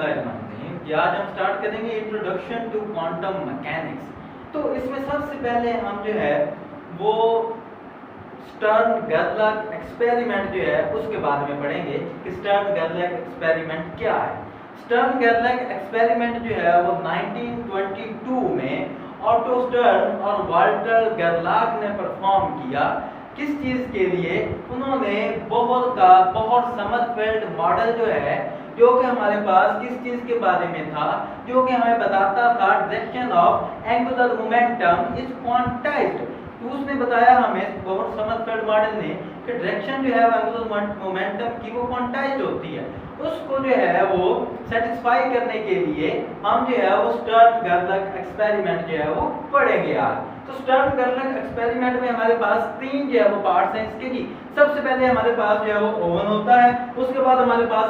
बिस्मिल्लाहिर्रहमानिर्रहीम। कि आज हम स्टार्ट करेंगे इंट्रोडक्शन टू क्वांटम मैकेनिक्स। तो इसमें सबसे पहले हम जो है वो स्टर्न गेरलच एक्सपेरिमेंट जो है उसके बारे में पढ़ेंगे कि स्टर्न गेरलच एक्सपेरिमेंट क्या है। स्टर्न गेरलच एक्सपेरिमेंट जो है वो 1922 में ऑटो स्टर्न और वाल्टर गेरलच ने परफॉर्म किया। किस चीज के लिए? उन्होंने बहुत समरफेल्ड मॉडल जो है जो कि हमारे पास किस चीज के बारे में था, जो कि हमें बताता था direction of angular momentum is quantized. तो उसने बताया हमें बहुत समरफेल्ड मॉडल ने कि डायरेक्शन जो है एंगुलर मोमेंटम की वो क्वांटाइज्ड होती है। उसको जो है वो सेटिस्फाई करने के लिए हम जो है वो स्टर्न गेरलच एक्सपेरिमेंट जो है वो पढ़ेंगे आज। तो स्टर्न गेरलच एक्सपेरिमेंट में हमारे पास तीन जो है वो पार्ट्स हैं इसके जी। सबसे पहले हमारे पास जो है वो ओवन होता है, उसके बाद हमारे पास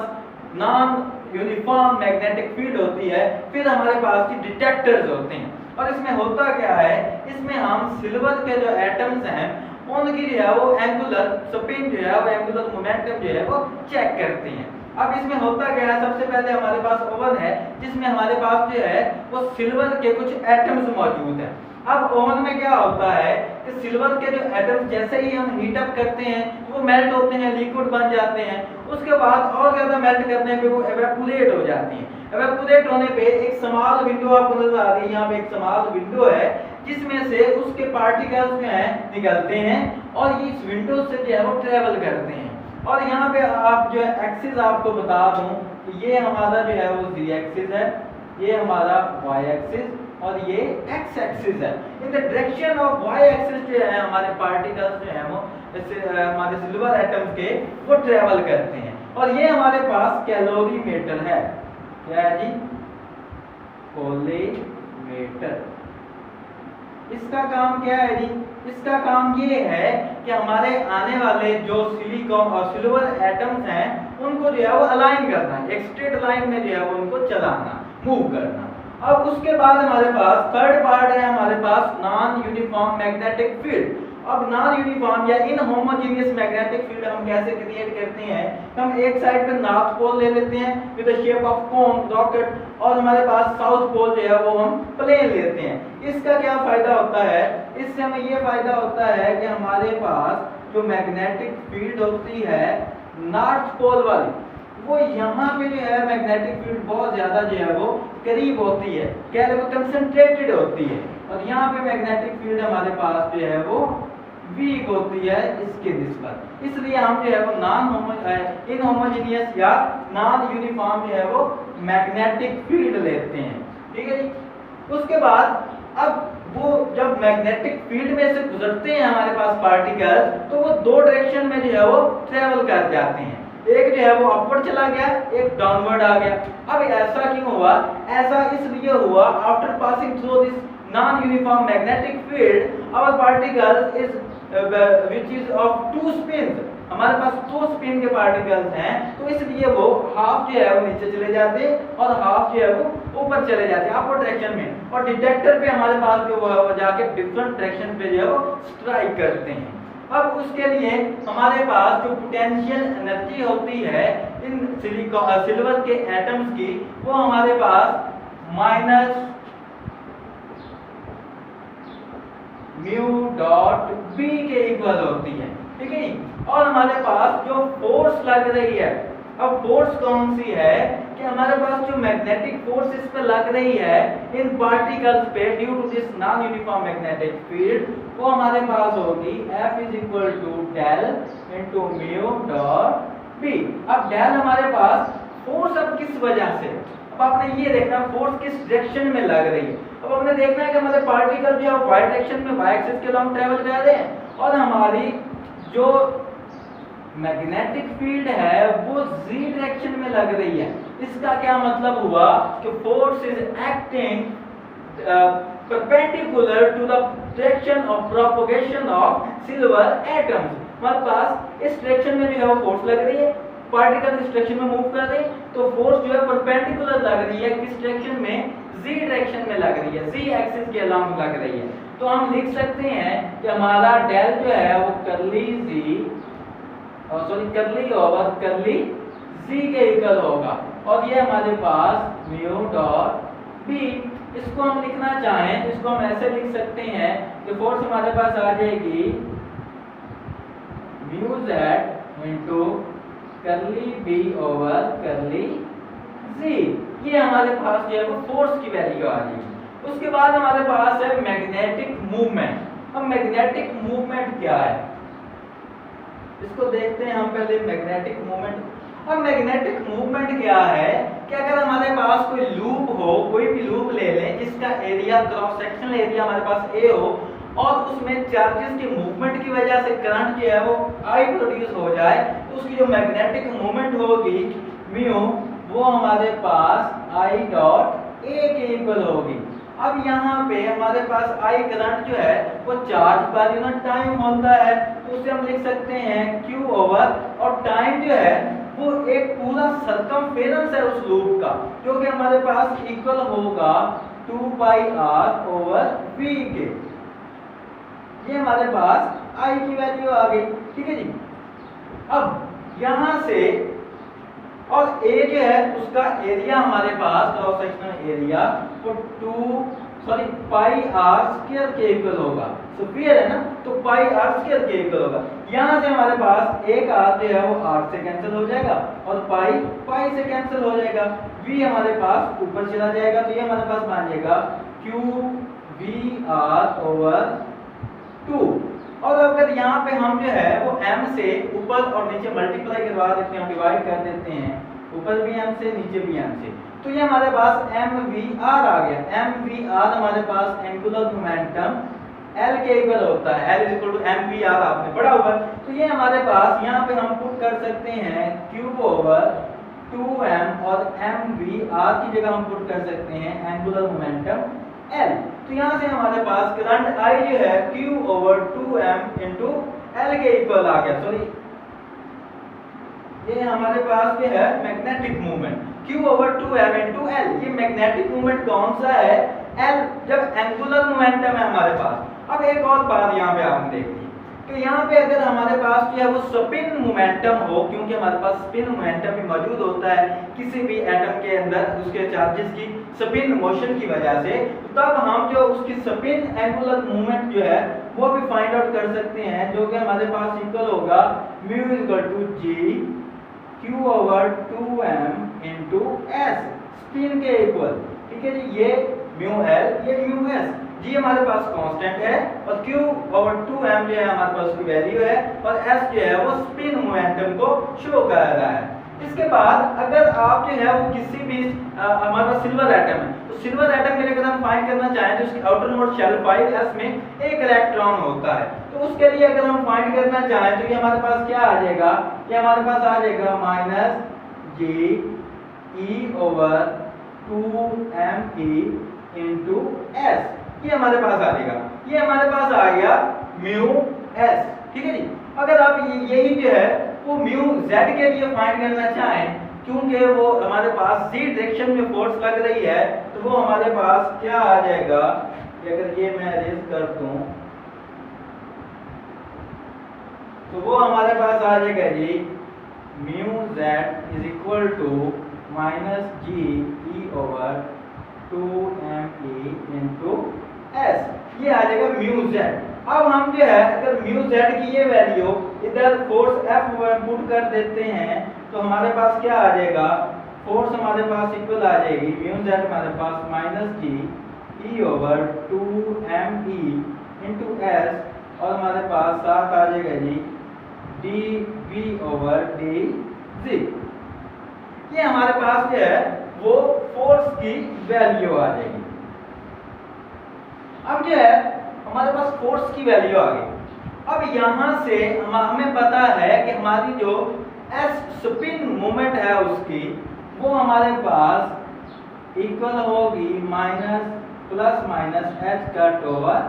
नॉन यूनिफॉर्म मैग्नेटिक फील्ड होती है, फिर हमारे पास की डिटेक्टर्स होते हैं। और इसमें होता क्या है, इसमें हम सिल्वर के जो एटम्स हैं उनकी जो है वो एंगुलर स्पिन जो है वो एंगुलर मोमेंटम जो है वो चेक करते हैं। अब इसमें होता क्या है, सबसे पहले हमारे पास ओवन है जिसमें हमारे पास जो है वो सिल्वर के कुछ एटम्स मौजूद हैं। अब ओवन में क्या होता है कि सिल्वर के जो एटम्स जैसे ही हम हीट अप करते हैं तो वो मेल्ट होते हैं, लिक्विड बन जाते हैं। उसके बाद और ज्यादा मेल्ट करने पे वो एवेपोरेट हो जाती हैं। एवेपोरेट होने पे एक स्मॉल विंडो आपको नजर आ रही है, यहाँ पे एक स्मॉल विंडो है जिसमें से उसके पार्टिकल्स जो हैं निकलते हैं और इस विंडो से जो है वो ट्रेवल करते हैं। और यहाँ पे आप जो है एक्सिस आपको बता दूं कि ये हमारा जो है वो z एक्सिस है, ये हमारा y एक्सिस और ये x एक्सिस है। In the direction of y axis जो है हमारे पार्टिकल्स जो है वो हमारे सिल्वर एटम्स के वो ट्रेवल करते हैं। और ये हमारे पास कैलोरीमीटर है, क्या है जी? कैलोरीमीटर। इसका काम क्या है जी? इसका काम ये है कि हमारे आने वाले जो सिलिकॉन और सिल्वर एटम्स हैं उनको जो है वो अलाइन करना, एक स्ट्रेट लाइन में जो है वो उनको चलाना, मूव करना। अब उसके बाद हमारे पास थर्ड पार्ट है हमारे पास नॉन यूनिफॉर्म मैग्नेटिक फील्ड। अब नॉन यूनिफॉर्म या इनहोमोजेनियस मैग्नेटिक फील्ड हम कैसे क्रिएट करते हैं? हम एक साइड पे नॉर्थ पोल ले लेते हैं with the shape of cone rocket, और हमारे पास साउथ पोल जो है वो हम प्लेन लेते हैं। इसका क्या फायदा होता है? इससे हमें ये फायदा होता है कि हमारे पास जो मैग्नेटिक फील्ड होती है नॉर्थ पोल वाली, वो यहाँ पे जो है मैग्नेटिक फील्ड बहुत ज्यादा जो है वो करीब होती है, क्या है वो कंसंट्रेटेड होती है। और यहाँ पे मैग्नेटिक फील्ड हमारे पास जो है वो वीक होती है इसके निस्बत। इसलिए हम जो है वो इनहोमोजेनियस या नॉन यूनिफॉर्म जो है वो मैग्नेटिक फील्ड लेते हैं, ठीक है जी। उसके बाद अब वो जब मैग्नेटिक फील्ड में से गुजरते हैं हमारे पास पार्टिकल्स, तो वो दो डायरेक्शन में जो है वो ट्रेवल कर जाते हैं। एक जो है वो अपवर्ड चला गया, एक डाउनवर्ड आ गया। अब ऐसा क्यों हुआ? ऐसा इसलिए हुआ after passing through this non uniform magnetic field our particles is which is of two spins. हमारे पास दो स्पिन के पार्टिकल्स हैं, तो इसलिए वो हाफ जो है वो नीचे चले जाते हैं और हाफ जो है वो ऊपर चले जाते हैं अपवर्ड डायरेक्शन में। और डिटेक्टर पे हमारे पास जो वो जाके डिफरेंट डायरेक्शन पे जो है वो स्ट्राइक करते हैं। अब उसके लिए हमारे पास जो पोटेंशियल एनर्जी होती है इन सिल्वर के एटम्स की, वो हमारे पास माइनस म्यू डॉट बी के इक्वल होती है, ठीक है। और हमारे पास जो फोर्स लग रही है, अब फोर्स कौन सी है कि हमारे पास जो मैग्नेटिक फोर्स इस पे लग रही है इन पार्टिकल्स पे due to this non uniform magnetic field, वो हमारे पास होगी F is equal to del into mu dot B. अब डेल हमारे पास फोर्स अब किस वजह से, अब आपने ये देखना फोर्स किस डायरेक्शन में लग रही है। अब हमने देखना है कि हमारे पार्टिकल जो है वाई डायरेक्शन में वाई एक्सिस के लॉन्ग ट्रेवल कर रहे हैं और हमारी जो मैग्नेटिक फील्ड है वो z डायरेक्शन में लग रही है। इसका क्या मतलब हुआ कि force is acting perpendicular to the direction of propagation of silver atoms. हमारे पास इस डायरेक्शन में जो है वो फोर्स लग रही है, पार्टिकल इस डायरेक्शन में मूव कर रहे हैं, तो फोर्स जो है परपेंडिकुलर लग रही है किस डायरेक्शन में? z डायरेक्शन में लग रही है, z एक्सिस के अलोंग लग रही है। तो हम लिख सकते हैं कि हमारा डेल जो है वो कर्ली z करली ओवर करली z के इक्वल होगा। और ये हमारे पास म्यू डॉट बी। इसको हम लिखना चाहें तो इसको हम ऐसे लिख सकते हैं कि फोर्स हमारे पास आ जाएगी म्यू जेड इंटू करली बी ओवर करली जी। ये हमारे पास जो है वो फोर्स की वैल्यू आ जाएगी। उसके बाद हमारे पास है मैग्नेटिक मूवमेंट। अब मैग्नेटिक मूवमेंट क्या है इसको देखते हैं हम पहले मैग्नेटिक मूवमेंट। अब मैग्नेटिक मूवमेंट क्या है कि अगर हमारे पास कोई लूप हो, कोई भी लूप ले लें जिसका एरिया क्रॉस सेक्शनल एरिया हमारे पास ए हो और उसमें चार्जेस की मूवमेंट की वजह से करंट जो है वो आई प्रोड्यूस हो जाए तो उसकी जो मैग्नेटिक मूवमेंट होगी म्यू वो हमारे पास आई डॉट ए के इक्वल होगी। अब यहाँ पे हमारे पास आई करंट जो है वो चार्ज पर यूनिट टाइम होता है तो उसे हम लिख सकते हैं Q ओवर, और टाइम जो है वो एक पूरा सरकमफेरेंस है उस लूप का जो कि हमारे पास इक्वल होगा 2 पाई आर ओवर v के। ये हमारे पास आई की वैल्यू आ गई, ठीक है जी। अब यहाँ से और ए जो है उसका एरिया हमारे पास क्रॉस सेक्शनल एरिया वो पाई आर स्क्वायर के इक्वल होगा। स्फीयर है ना तो पाई आर स्क्वायर के इक्वल होगा। यहाँ से हमारे पास एक आर जो है वो आर से कैंसिल हो जाएगा और पाई पाई से कैंसिल हो जाएगा। v हमारे पास ऊपर चला जाएगा तो ये हमारे पास बन जाएगा क्यू वी आर ओवर 2। और अगर यहाँ पे हम जो है वो m से ऊपर और नीचे मल्टीप्लाई करवा देते हैं, डिवाइड कर देते हैं, ऊपर भी m से नीचे भी m से, तो ये हमारे पास mvr आ गया। mvr हमारे पास एंगुलर मोमेंटम L के इक्वल होता है, L इक्वल टू mvr आपने पढ़ा हुआ। तो ये हमारे पास यहाँ पे हम पुट कर सकते हैं Q ओवर 2m और mvr की जगह हम पुट कर सकते हैं एंगुलर मोमेंटम L। तो यहाँ से हमारे पास करंट I जो है Q over 2m into L के इक्वल आ गया। सॉरी ये हमारे पास जो है magnetic movement Q over 2m into L। ये मैग्नेटिक मूवमेंट कौन सा है L, जब एंगुलर मोमेंटम है हमारे पास। अब एक और बात यहाँ पे आपने देखी तो यहाँ पे अगर हमारे पास जो है वो स्पिन मोमेंटम हो, क्योंकि हमारे पास स्पिन मोमेंटम भी मौजूद होता है किसी भी एटम के अंदर उसके चार्जेस की स्पिन मोशन की वजह से, तब हम जो उसकी स्पिन एंगुलर मूवमेंट जो है वो भी फाइंड आउट कर सकते हैं जो कि हमारे पास इक्वल होगा mu equal to g Q over 2m into S, spin के इक्वल, ठीक है जी। ये म्यू L ये म्यू S, जी हमारे पास कांस्टेंट है और Q ओवर 2m जो है हमारे पास उसकी वैल्यू है और S जो है वो स्पिन मोमेंटम को शो कर रहा है। इसके बाद अगर आप जो है वो किसी भी हमारे पास सिल्वर एटम है तो सिल्वर एटम के लिए अगर हम फाइंड करना चाहें तो उसकी आउटर मोस्ट शेल 5s में एक इलेक्ट्रॉन होता है, तो उसके लिए अगर हम फाइंड करना चाहें तो ये हमारे पास क्या आ जाएगा, ये हमारे पास आ जाएगा minus G E over 2me into S. ये हमारे पास आ जाएगा, ये हमारे पास आ गया म्यू एस, ठीक है जी। अगर आप यही जो है वो म्यू जेड के लिए फाइंड करना चाहें क्योंकि वो हमारे पास सी डायरेक्शन में फोर्स लग रही है तो वो हमारे पास क्या आ जाएगा कि अगर ये मैं अरेंज कर दूं तो वो हमारे पास आ जाएगा G mu Z is equal to minus G E over 2me into S. ये आ जाएगा म्यू जेड। अब हम जो है अगर म्यू जेड की ये वैल्यू इधर फोर्स F पुट कर देते हैं तो हमारे पास क्या आ जाएगा, फोर्स हमारे पास इक्वल आ जाएगी म्यू जेड हमारे पास minus G E over 2me into S और हमारे पास साथ आ जाएगा G D V over D G. ये हमारे पास जो है वो फोर्स की वैल्यू आ जाएगी। अब जो है हमारे पास फोर्स की वैल्यू आ गई। अब यहाँ से हमें पता है कि हमारी जो एस स्पिन मोमेंट है उसकी वो हमारे पास इक्वल होगी minus plus minus H cut over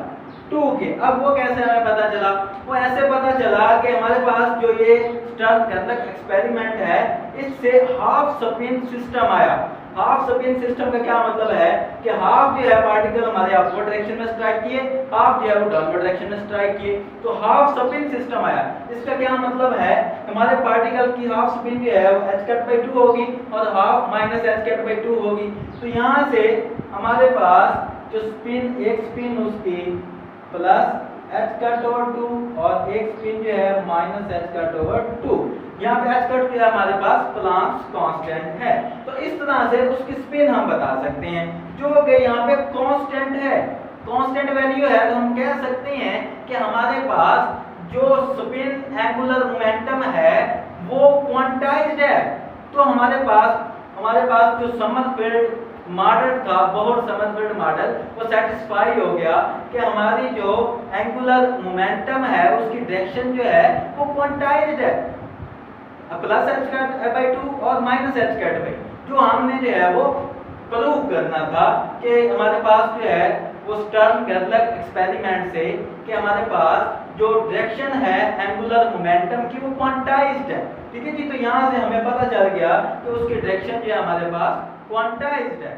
2 के। अब वो कैसे हमें पता चला, वो ऐसे पता चला कि हमारे पास जो ये स्टर्न गैर्लक एक्सपेरिमेंट है इससे हाफ स्पिन सिस्टम आया। हाफ स्पिन सिस्टम का क्या मतलब है कि हाफ जो है पार्टिकल हमारे अपवर्ड डायरेक्शन में स्ट्राइक किए, हाफ जो है वो डाउनवर्ड डायरेक्शन में स्ट्राइक किए, तो हाफ स्पिन सिस्टम आया। इसका क्या मतलब है, हमारे पार्टिकल की हाफ स्पिन जो है वो h कट बाई 2 होगी और half minus h cut by 2 होगी। तो यहाँ से हमारे पास जो स्पिन, एक स्पिन उसकी प्लस h कट ओवर 2 और एक स्पिन जो है माइनस h कट ओवर 2। यहाँ पे h कट जो है हमारे पास प्लांक्स कांस्टेंट है, तो इस तरह से उसकी स्पिन हम बता सकते हैं जो कि यहाँ पे कांस्टेंट है, कांस्टेंट वैल्यू है। तो हम कह सकते हैं कि हमारे पास जो स्पिन एंगुलर मोमेंटम है वो क्वांटाइज्ड है। तो हमारे पास जो समरफील्ड मॉडल था, बोहर समरफील्ड मॉडल, वो सेटिस्फाई हो गया कि हमारी जो एंगुलर मोमेंटम है उसकी डायरेक्शन जो है वो क्वांटाइज्ड है, प्लस h कट बाई 2 और माइनस h कट बाई। जो हमने जो है वो प्रूव करना था कि हमारे पास जो है वो स्टर्न गेर्लक एक्सपेरिमेंट से कि हमारे पास जो डायरेक्शन है एंगुलर मोमेंटम की वो क्वांटाइज्ड है। ठीक है जी, तो यहाँ से हमें पता चल गया कि उसकी डायरेक्शन जो है हमारे पास क्वांटाइज्ड है।